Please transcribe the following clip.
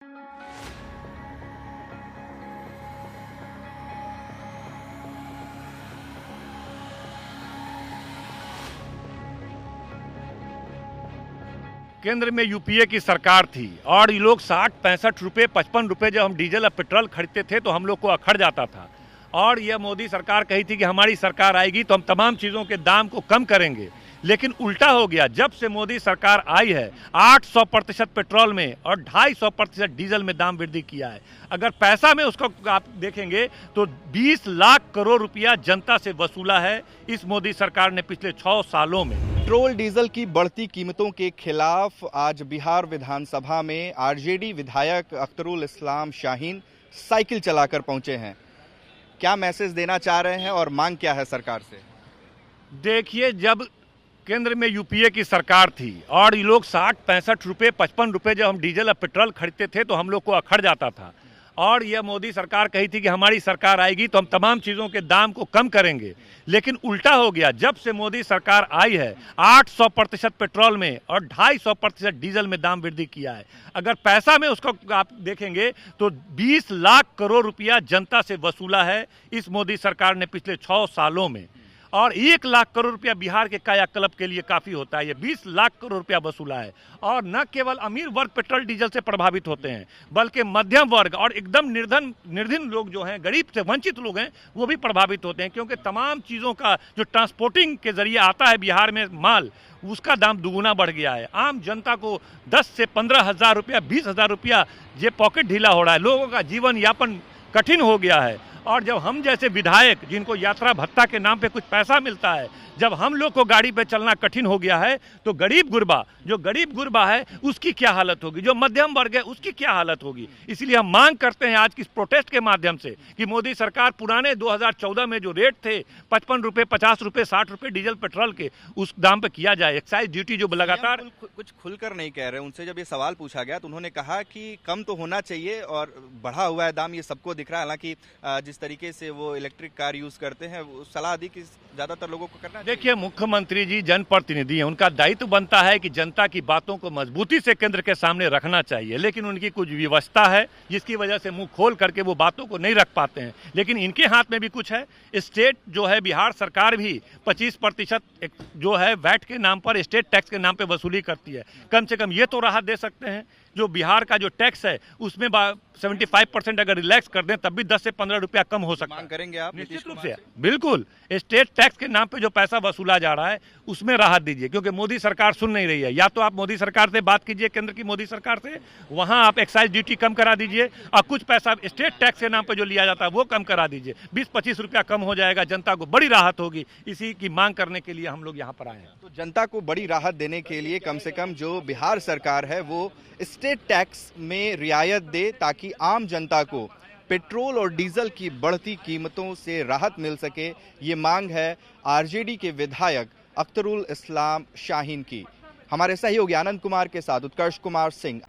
केंद्र में यूपीए की सरकार थी और ये लोग 60-65 रुपये 55 रुपये जब हम डीजल और पेट्रोल खरीदते थे तो हम लोग को अखड़ जाता था। और यह मोदी सरकार कही थी कि हमारी सरकार आएगी तो हम तमाम चीज़ों के दाम को कम करेंगे, लेकिन उल्टा हो गया। जब से मोदी सरकार आई है 800% पेट्रोल में और 250% डीजल में दाम वृद्धि किया है। अगर पैसा में उसको आप देखेंगे तो 20 लाख करोड़ रुपया जनता से वसूला है इस मोदी सरकार ने पिछले 6 सालों में। पेट्रोल डीजल की बढ़ती कीमतों के खिलाफ आज बिहार विधानसभा में आरजेडी विधायक अख्तरुल इस्लाम शाहीन साइकिल चलाकर पहुंचे हैं। क्या मैसेज देना चाह रहे हैं और मांग क्या है सरकार से? देखिए, जब केंद्र में यूपीए की सरकार थी और ये लोग 60-65 रुपये 55 रुपये जब हम डीजल और पेट्रोल खरीदते थे तो हम लोग को अखड़ जाता था। और यह मोदी सरकार कही थी कि हमारी सरकार आएगी तो हम तमाम चीज़ों के दाम को कम करेंगे, लेकिन उल्टा हो गया। जब से मोदी सरकार आई है 800% पेट्रोल में और 250% डीजल में दाम वृद्धि किया है। अगर पैसा में उसको आप देखेंगे तो 20 लाख करोड़ रुपया जनता से वसूला है इस मोदी सरकार ने पिछले 6 सालों में। और 1 लाख करोड़ रुपया बिहार के कायाकल्प के लिए काफ़ी होता है। ये 20 लाख करोड़ रुपया वसूला है। और न केवल अमीर वर्ग पेट्रोल डीजल से प्रभावित होते हैं, बल्कि मध्यम वर्ग और एकदम निर्धन लोग जो हैं, गरीब से वंचित लोग हैं, वो भी प्रभावित होते हैं, क्योंकि तमाम चीज़ों का जो ट्रांसपोर्टिंग के जरिए आता है बिहार में माल, उसका दाम दुगुना बढ़ गया है। आम जनता को 10 से 15 हज़ार रुपया, 20 हज़ार रुपया ये पॉकेट ढीला हो रहा है। लोगों का जीवन यापन कठिन हो गया है। और जब हम जैसे विधायक, जिनको यात्रा भत्ता के नाम पे कुछ पैसा मिलता है, जब हम लोग को गाड़ी पे चलना कठिन हो गया है, तो गरीब गुरबा है उसकी क्या हालत होगी, जो मध्यम वर्ग है उसकी क्या हालत होगी। इसलिए हम मांग करते हैं आज की इस प्रोटेस्ट के माध्यम से कि मोदी सरकार पुराने 2014 में जो रेट थे 55 रुपये 50 रुपये 60 रुपये डीजल पेट्रोल के, उस दाम पे किया जाए। एक्साइज ड्यूटी जो लगातार कुछ खुलकर नहीं कह रहे। उनसे जब ये सवाल पूछा गया तो उन्होंने कहा कि कम तो होना चाहिए और बढ़ा हुआ है दाम, ये सबको दिख रहा है। हालांकि जिस तरीके से वो इलेक्ट्रिक कार यूज करते हैं, वो सलाह दी कि ज्यादातर लोगों को करना। देखिए, मुख्यमंत्री जी जनप्रतिनिधि हैं, उनका दायित्व बनता है कि जनता की बातों को मजबूती से केंद्र के सामने रखना चाहिए, लेकिन उनकी कुछ व्यवस्था है जिसकी वजह से मुंह खोल करके वो बातों को नहीं रख पाते हैं। लेकिन इनके हाथ में भी कुछ है। स्टेट जो है, बिहार सरकार भी 25% जो है वैट के नाम पर, स्टेट टैक्स के नाम पर वसूली करती है। कम से कम ये तो राहत दे सकते हैं। जो बिहार का जो टैक्स है उसमें 75% अगर रिलैक्स कर दें तब भी 10 से 15 रुपया कम हो सकता है। मांग करेंगे आप निश्चित रूप से? बिल्कुल। स्टेट टैक्स के नाम पे जो पैसा वसूला जा रहा है उसमें राहत दीजिए, क्योंकि मोदी सरकार सुन नहीं रही है। या तो आप मोदी सरकार से बात कीजिए, केंद्र की मोदी सरकार से, वहां आप एक्साइज ड्यूटी कम करा दीजिए और कुछ पैसा स्टेट टैक्स के नाम पे जो लिया जाता है वो कम करा दीजिए। 20-25 रुपया कम हो जाएगा, जनता को बड़ी राहत होगी। इसी की मांग करने के लिए हम लोग यहाँ पर आए हैं। तो जनता को बड़ी राहत देने के लिए कम से कम जो बिहार सरकार है वो स्टेट टैक्स में रियायत दे, ताकि आम जनता को पेट्रोल और डीजल की बढ़ती कीमतों से राहत मिल सके। ये मांग है आरजेडी के विधायक अख्तरुल इस्लाम शाहीन की। हमारे सहयोगी आनंद कुमार के साथ उत्कर्ष कुमार सिंह।